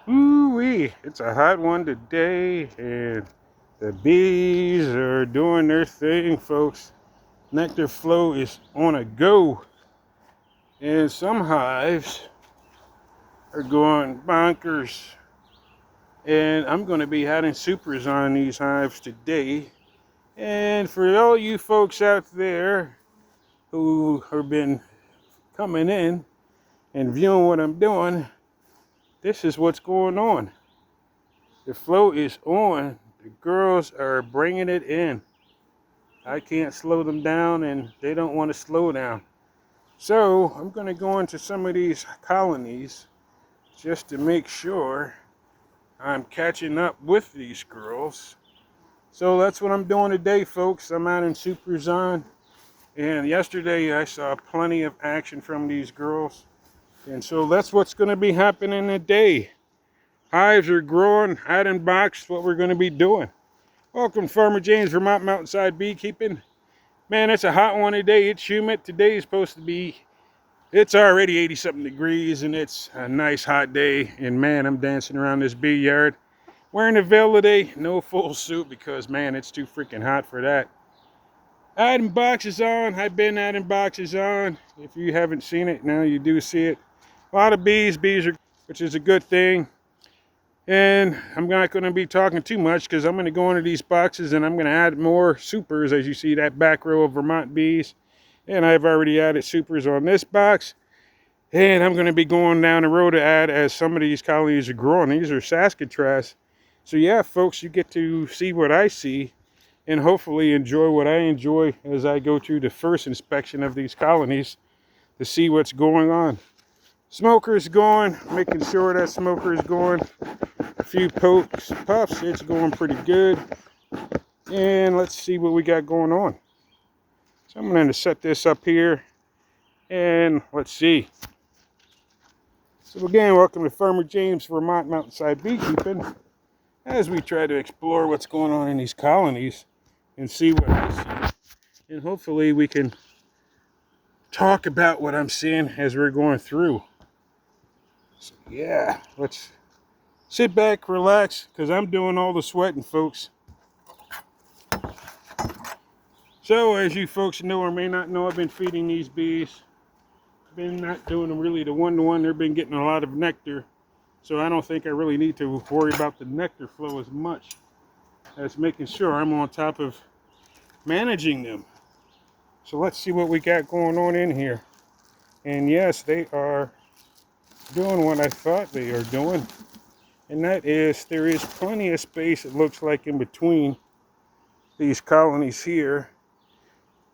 Ooh-wee, it's a hot one today, and the bees are doing their thing, folks. Nectar flow is on a go, and some hives are going bonkers. And I'm going to be having supers on these hives today. And for all you folks out there who have been coming in and viewing what I'm doing, this is what's going on. The flow is on. The girls are bringing it in. I can't slow them down, and they don't want to slow down. So I'm going to go into some of these colonies just to make sure I'm catching up with these girls. So that's what I'm doing today, folks. I'm out in Super Zone, and yesterday I saw plenty of action from these girls. And so that's what's going to be happening today. Hives are growing, out in box, what we're going to be doing. Welcome, Farmer James, Vermont Mountainside Beekeeping. Man, it's a hot one today. It's humid. Today is supposed to be, it's already 80-something degrees, and it's a nice hot day. And man, I'm dancing around this bee yard. Wearing a veil today, no full suit because, man, it's too freaking hot for that. Adding boxes on. I've been adding boxes on. If you haven't seen it, now you do see it. A lot of bees. Bees are, which is a good thing. And I'm not going to be talking too much because I'm going to go into these boxes and I'm going to add more supers, as you see that back row of Vermont bees. And I've already added supers on this box. And I'm going to be going down the road to add as some of these colonies are growing. These are Saskatraz. So yeah, folks, you get to see what I see and hopefully enjoy what I enjoy as I go through the first inspection of these colonies to see what's going on. Smoker's going, making sure that smoker is going. A few pokes, puffs, it's going pretty good. And let's see what we got going on. So I'm going to set this up here and let's see. So again, welcome to Farmer James Vermont Mountainside Beekeeping as we try to explore what's going on in these colonies and see what I see. And hopefully we can talk about what I'm seeing as we're going through. So yeah, let's sit back, relax, because I'm doing all the sweating, folks. So, as you folks know or may not know, I've been feeding these bees. I've been not doing them really the one-to-one. They've been getting a lot of nectar. So I don't think I really need to worry about the nectar flow as much as making sure I'm on top of managing them. So let's see what we got going on in here. And yes, they are doing what I thought they are doing. And that is, there is plenty of space, it looks like, in between these colonies here.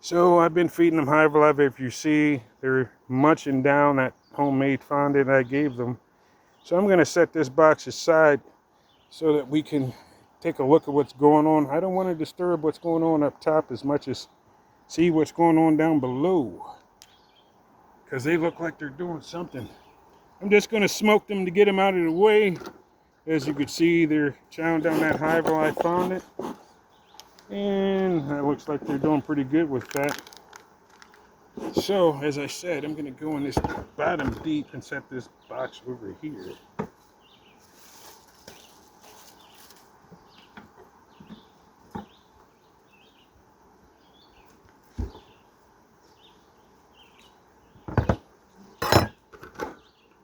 So I've been feeding them Hive Live. If you see, they're munching down that homemade fondant I gave them. So I'm going to set this box aside so that we can take a look at what's going on. I don't want to disturb what's going on up top as much as see what's going on down below, because they look like they're doing something. I'm just going to smoke them to get them out of the way. As you can see, they're chowing down that Hive Live fondant. And it looks like they're doing pretty good with that. So, as I said, I'm going to go in this bottom deep and set this box over here.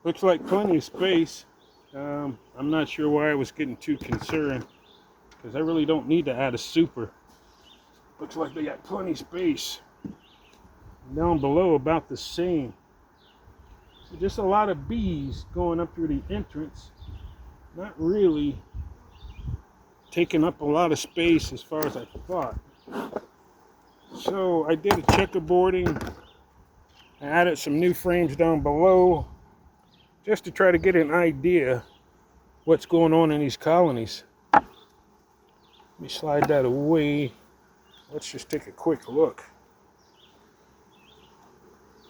Looks like plenty of space. I'm not sure why I was getting too concerned, because I really don't need to add a super. Looks like they got plenty of space. Down below about the same. So just a lot of bees going up through the entrance. Not really taking up a lot of space as far as I thought. So I did a checkerboarding. I added some new frames down below just to try to get an idea what's going on in these colonies. Let me slide that away. Let's just take a quick look.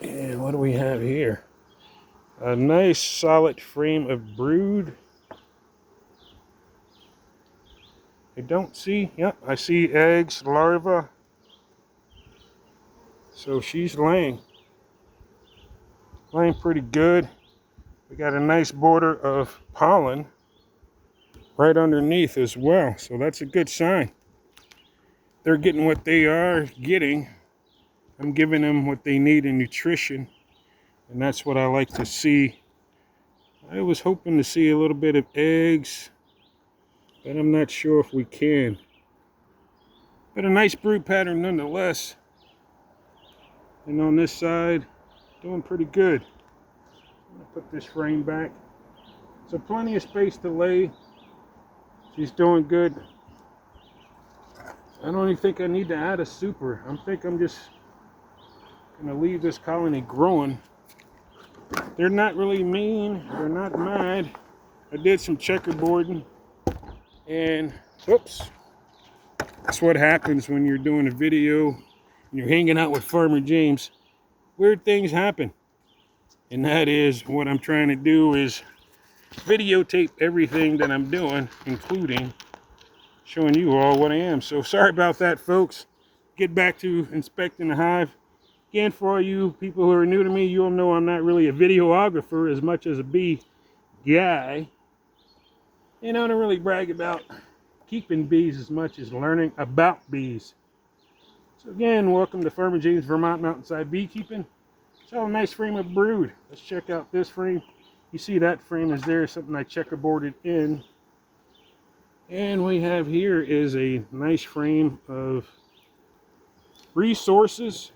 And what do we have here? A nice solid frame of brood. I don't see, yep, I see eggs, larvae. So she's laying pretty good. We got a nice border of pollen. right underneath as well. So that's a good sign. They're getting what they are getting. I'm giving them what they need in nutrition, and that's what I like to see. I was hoping to see a little bit of eggs, but I'm not sure if we can. But a nice brood pattern nonetheless. And on this side, doing pretty good. I'm gonna put this frame back. So plenty of space to lay. She's doing good. I don't even think I need to add a super. I'm just gonna leave this colony growing. They're not really mean, they're not mad. I did some checkerboarding, and whoops. That's what happens when you're doing a video and you're hanging out with Farmer James. Weird things happen. And that is what I'm trying to do, is videotape everything that I'm doing, including showing you all what I am. So sorry about that, folks. Get back to inspecting the hive. Again, for all you people who are new to me, you'll know I'm not really a videographer as much as a bee guy. And I don't really brag about keeping bees as much as learning about bees. So again, welcome to Farmer James Vermont Mountainside Beekeeping. So a nice frame of brood. Let's check out this frame. You see that frame is there, something I checkerboarded in. And we have here is a nice frame of resources.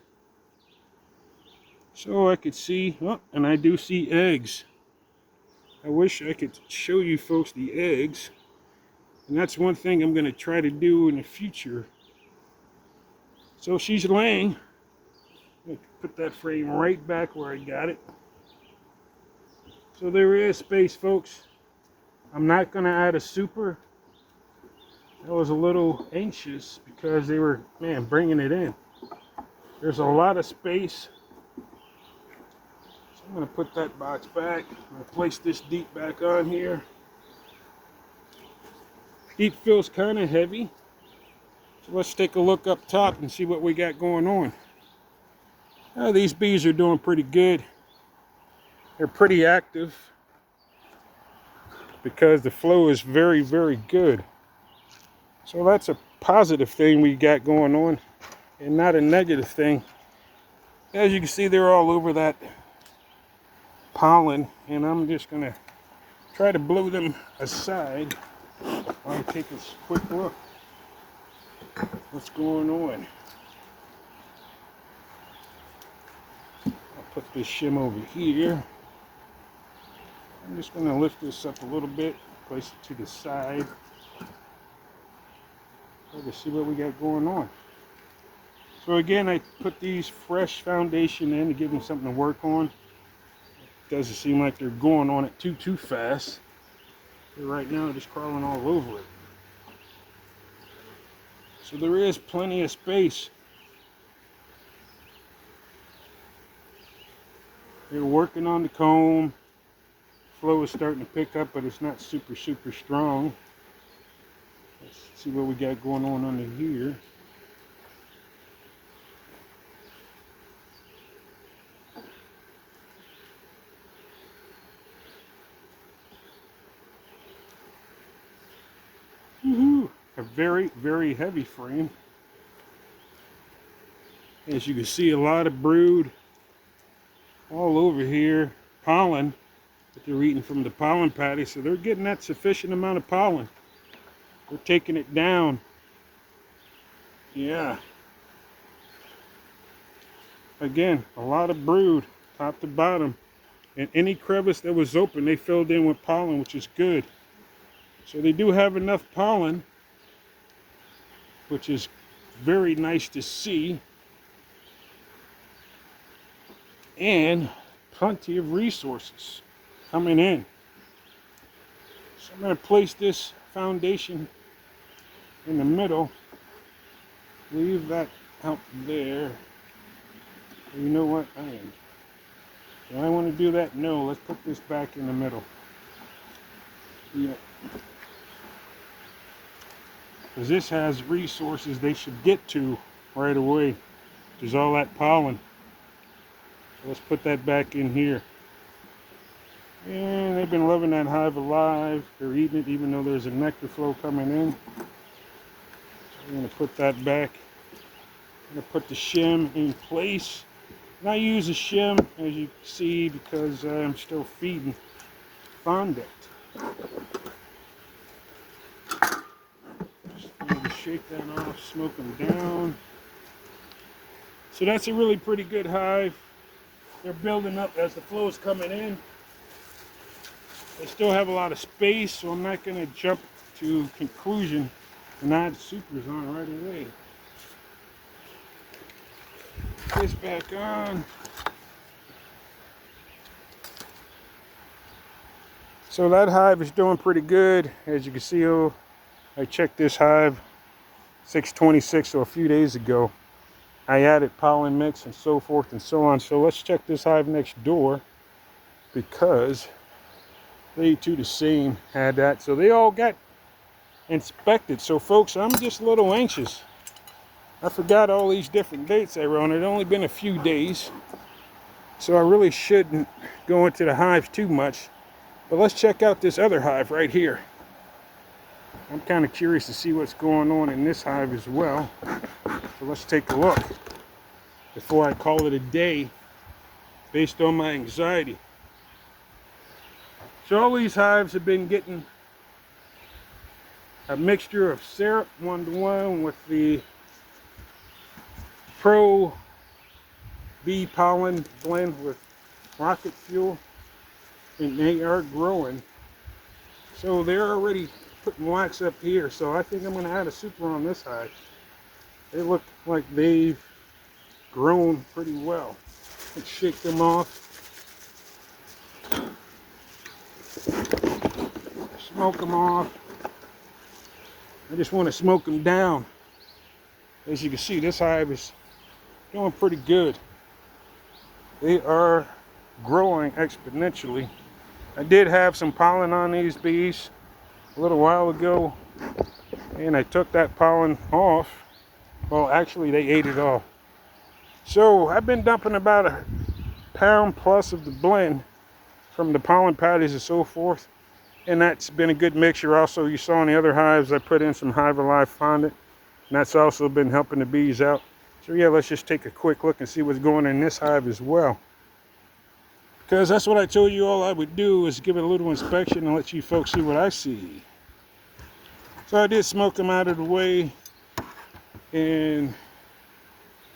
So I could see, oh, and I do see eggs. I wish I could show you folks the eggs. And that's one thing I'm going to try to do in the future. So she's laying. Put that frame right back where I got it. So there is space, folks. I'm not going to add a super. I was a little anxious because they were, man, bringing it in. There's a lot of space. So I'm going to put that box back. I'm going to place this deep back on here. Deep feels kind of heavy. So let's take a look up top and see what we got going on. These bees are doing pretty good. They're pretty active because the flow is very, very good. So that's a positive thing we got going on and not a negative thing. As you can see, they're all over that pollen, and I'm just going to try to blow them aside while I take a quick look. What's going on? I'll put this shim over here. I'm just going to lift this up a little bit, place it to the side. To see what we got going on. So again, I put these fresh foundation in to give them something to work on. It doesn't seem like they're going on it too fast. They're right now just crawling all over it. So there is plenty of space. They're working on the comb. Flow is starting to pick up, but it's not super strong. Let's see what we got going on under here. A very, very heavy frame. As you can see, a lot of brood all over here. Pollen that they're eating from the pollen patty, so they're getting that sufficient amount of pollen. We're taking it down. Yeah. Again, a lot of brood, top to bottom. And any crevice that was open, they filled in with pollen, which is good. So they do have enough pollen, which is very nice to see. And plenty of resources coming in. So I'm going to place this foundation in the middle, leave that out there. You know what? Do I want to do that? No, let's put this back in the middle. Yeah. Because this has resources they should get to right away. There's all that pollen. So let's put that back in here. And they've been loving that hive alive. They're eating it even though there's a nectar flow coming in. So I'm going to put that back. I'm going to put the shim in place. And I use a shim, as you can see, because I'm still feeding fondant. Just going to shake that off, smoke them down. So that's a really pretty good hive. They're building up as the flow is coming in. They still have a lot of space, so I'm not going to jump to conclusion and add supers on right away. Put this back on. So that hive is doing pretty good. As you can see, I checked this hive 626, so a few days ago. I added pollen mix and so forth and so on. So let's check this hive next door, because they too the same had that. So they all got inspected. So folks, I'm just a little anxious. I forgot all these different dates I wrote. It had only been a few days, so I really shouldn't go into the hives too much. But let's check out this other hive right here. I'm kind of curious to see what's going on in this hive as well. So let's take a look before I call it a day based on my anxiety. So all these hives have been getting a mixture of syrup 1-to-1 with the Pro Bee Pollen blend with rocket fuel, and they are growing. So they're already putting wax up here, so I think I'm going to add a super on this hive. They look like they've grown pretty well. Let's shake them off. Smoke them off. I just want to smoke them down. As you can see, this hive is doing pretty good. They are growing exponentially. I did have some pollen on these bees a little while ago, and I took that pollen off. Well, actually they ate it all. So I've been dumping about a pound plus of the blend from the pollen patties and so forth, and that's been a good mixture. Also, you saw in the other hives I put in some Hive Alive fondant, and that's also been helping the bees out. So yeah, let's just take a quick look and see what's going on in this hive as well, because that's what I told you all I would do, is give it a little inspection and let you folks see what I see. So I did smoke them out of the way, and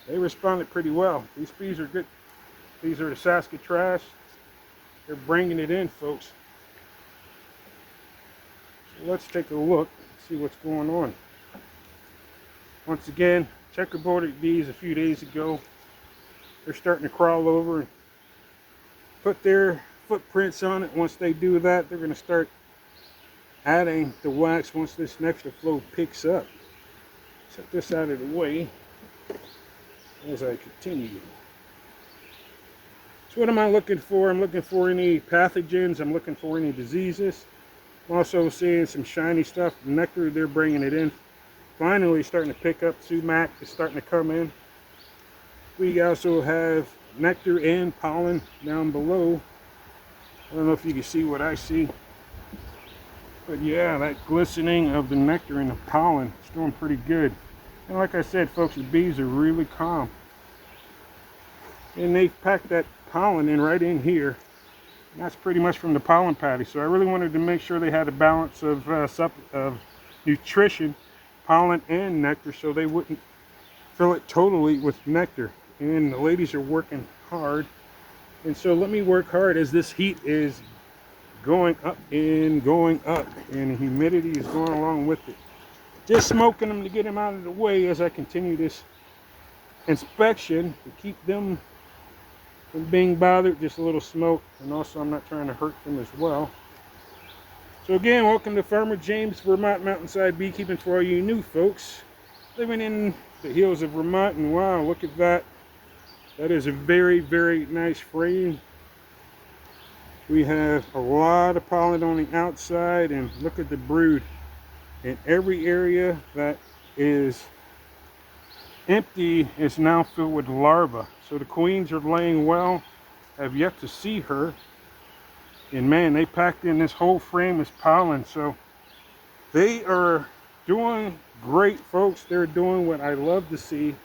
they responded pretty well. These bees are good. These are the Saskatraz. They're bringing it in, folks. So let's take a look, see what's going on. Once again, checkerboarded bees a few days ago. They're starting to crawl over and put their footprints on it. Once they do that, they're going to start adding the wax once this nectar flow picks up. Set this out of the way as I continue. So what am I looking for? I'm looking for any pathogens. I'm looking for any diseases. I'm also seeing some shiny stuff. The nectar, they're bringing it in. Finally starting to pick up. Sumac is starting to come in. We also have nectar and pollen down below. I don't know if you can see what I see, but yeah, that glistening of the nectar and the pollen is doing pretty good. And like I said, folks, the bees are really calm, and they've packed that pollen in right in here. And that's pretty much from the pollen patty. So I really wanted to make sure they had a balance of nutrition, pollen and nectar, so they wouldn't fill it totally with nectar. And the ladies are working hard, and so let me work hard as this heat is going up, and the humidity is going along with it. Just smoking them to get them out of the way as I continue this inspection to keep them from being bothered. Just a little smoke, and also I'm not trying to hurt them as well. So again, welcome to Farmer James Vermont Mountainside Beekeeping for all you new folks living in the hills of Vermont. And wow, look at that. That is a very, very nice frame. We have a lot of pollen on the outside, and look at the brood. In every area that is empty is now filled with larvae. So the queens are laying well. I have yet to see her. And man, they packed in this whole frame as pollen. So they are doing great, folks. They're doing what I love to see.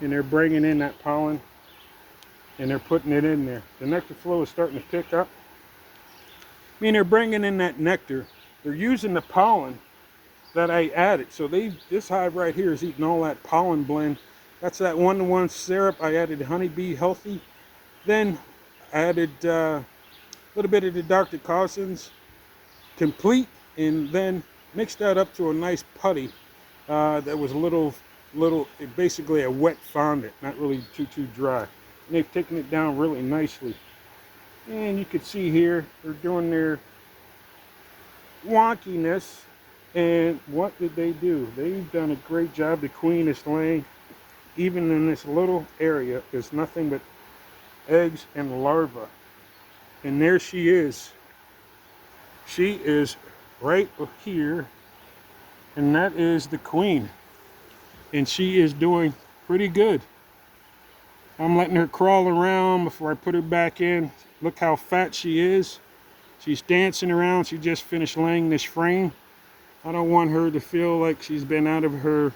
And they're bringing in that pollen and they're putting it in there. The nectar flow is starting to pick up. I mean, they're bringing in that nectar. They're using the pollen that I added. So this hive right here is eating all that pollen blend. That's that 1-to-1 syrup. I added Honeybee Healthy. Then I added a little bit of the Dr. Carson's Complete, and then mixed that up to a nice putty that was a little, basically a wet fondant, not really too dry. And they've taken it down really nicely. And you can see here, they're doing their wonkiness. And what did they do? They've done a great job. The queen is laying, even in this little area, is nothing but eggs and larvae. And there she is. She is right here. And that is the queen. And she is doing pretty good. I'm letting her crawl around before I put her back in. Look how fat she is. She's dancing around. She just finished laying this frame. I don't want her to feel like she's been out of her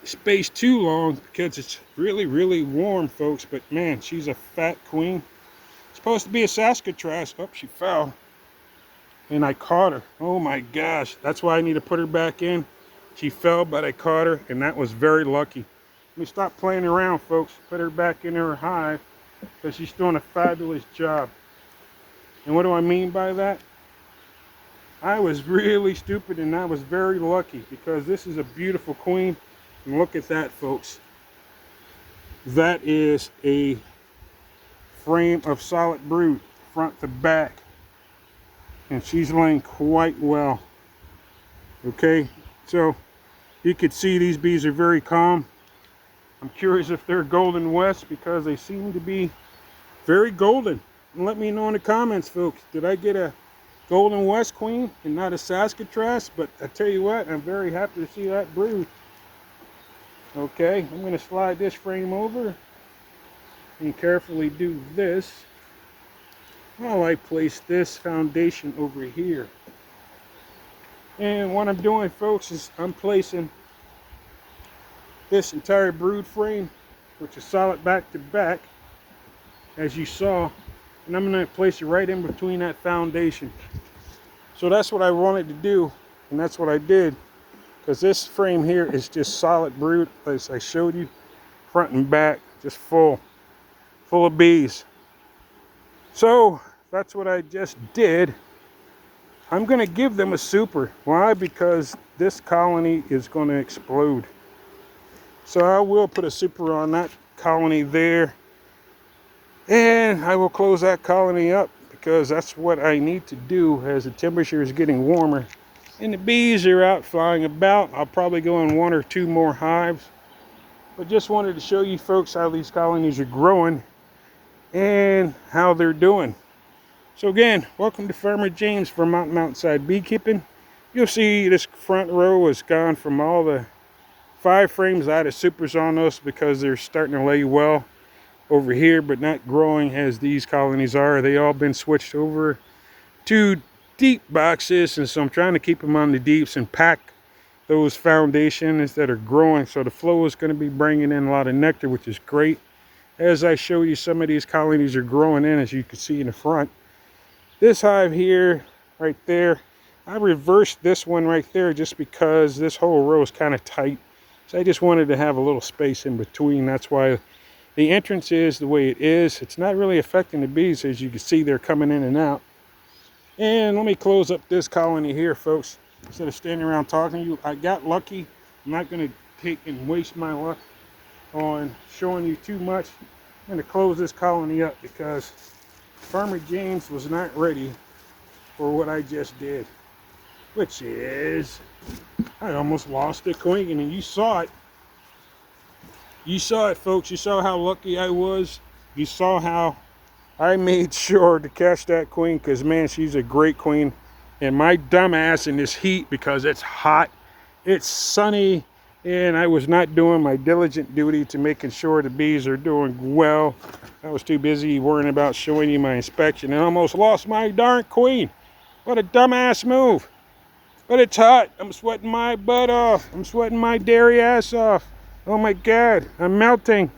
space too long because it's really warm, folks. But man, she's a fat queen. Supposed to be a Saskatraz. Oh, she fell. And I caught her. Oh my gosh. That's why I need to put her back in. She fell, but I caught her, and that was very lucky. Let me stop playing around, folks. Put her back in her hive because she's doing a fabulous job. And what do I mean by that? I was really stupid and I was very lucky because this is a beautiful queen. And look at that, folks. That is a frame of solid brood, front to back. And she's laying quite well. Okay, so you could see these bees are very calm. I'm curious if they're Golden West because they seem to be very golden. And let me know in the comments, folks. Did I get a Golden West queen and not a Saskatraz? But I tell you what, I'm very happy to see that brood. Okay, I'm going to slide this frame over and carefully do this while I place this foundation over here. And what I'm doing, folks, is I'm placing this entire brood frame, which is solid back to back, as you saw, and I'm going to place it right in between that foundation. So that's what I wanted to do, and that's what I did, because this frame here is just solid brood, as I showed you, front and back, just full of bees. So that's what I just did. I'm going to give them a super. Why? Because this colony is going to explode. So I will put a super on that colony there. And I will close that colony up because that's what I need to do as the temperature is getting warmer. And the bees are out flying about. I'll probably go in 1 or 2 more hives. But just wanted to show you folks how these colonies are growing and how they're doing. So again, welcome to Farmer James from Mountainside Beekeeping. You'll see this front row is gone from all the 5 frames. I had supers on those because they're starting to lay well over here, but not growing as these colonies are. They all been switched over to deep boxes, and so I'm trying to keep them on the deeps and pack those foundations that are growing. So the flow is going to be bringing in a lot of nectar, which is great. As I show you, some of these colonies are growing in, as you can see in the front. This hive here, right there, I reversed this one right there just because this whole row is kind of tight. So I just wanted to have a little space in between. That's why the entrance is the way it is. It's not really affecting the bees. As you can see, they're coming in and out. And let me close up this colony here, folks. Instead of standing around talking to you, I got lucky. I'm not going to take and waste my luck on showing you too much. I'm going to close this colony up because Farmer James was not ready for what I just did, which is I almost lost the queen, and you saw it. You saw it, folks. You saw how lucky I was. You saw how I made sure to catch that queen because, man, she's a great queen. And my dumb ass in this heat, because it's hot, it's sunny, and I was not doing my diligent duty to making sure the bees are doing well. I was too busy worrying about showing you my inspection and almost lost my darn queen. What a dumbass move. But it's hot. I'm sweating my butt off. I'm sweating my dairy ass off. Oh my God, I'm melting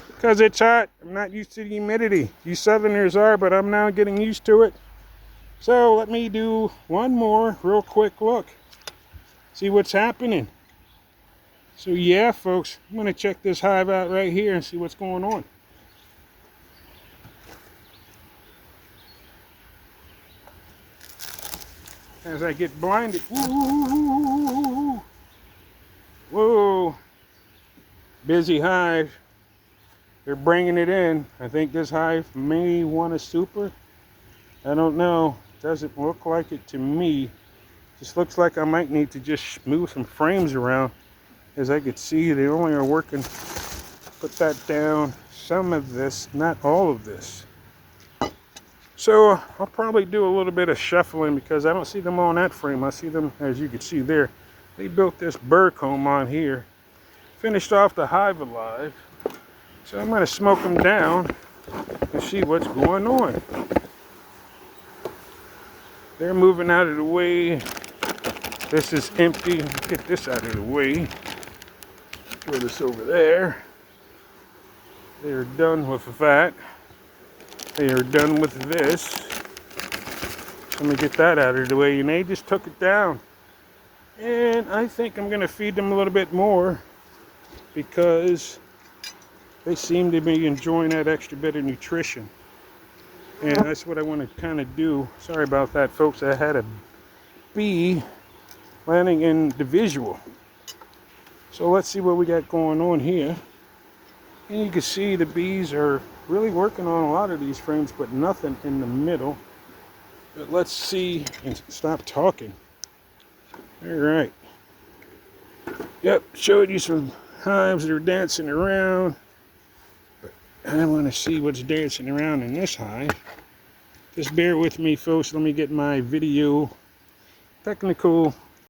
because it's hot. I'm not used to the humidity. You Southerners are, but I'm now getting used to it. So let me do one more real quick look. See what's happening. So yeah, folks, I'm going to check this hive out right here and see what's going on. As I get blinded. Woo! Whoa! Busy hive. They're bringing it in. I think this hive may want a super. I don't know. Doesn't look like it to me. Just looks like I might need to just move some frames around. As I could see, they only are working. Put that down. Some of this, not all of this. So I'll probably do a little bit of shuffling because I don't see them on that frame. I see them, as you can see there. They built this bird comb on here. Finished off the hive alive. So I'm going to smoke them down and see what's going on. They're moving out of the way. This is empty. Get this out of the way. Throw this over there. They are done with that. They are done with this. Let me get that out of the way. And they just took it down. And I think I'm going to feed them a little bit more because they seem to be enjoying that extra bit of nutrition. And that's what I want to kind of do. Sorry about that, folks. I had a bee landing in the visual. So let's see what we got going on here. And you can see the bees are really working on a lot of these frames, but nothing in the middle. But let's see and stop talking. All right. Yep, showed you some hives that are dancing around. But I want to see what's dancing around in this hive. Just bear with me, folks. Let me get my video technical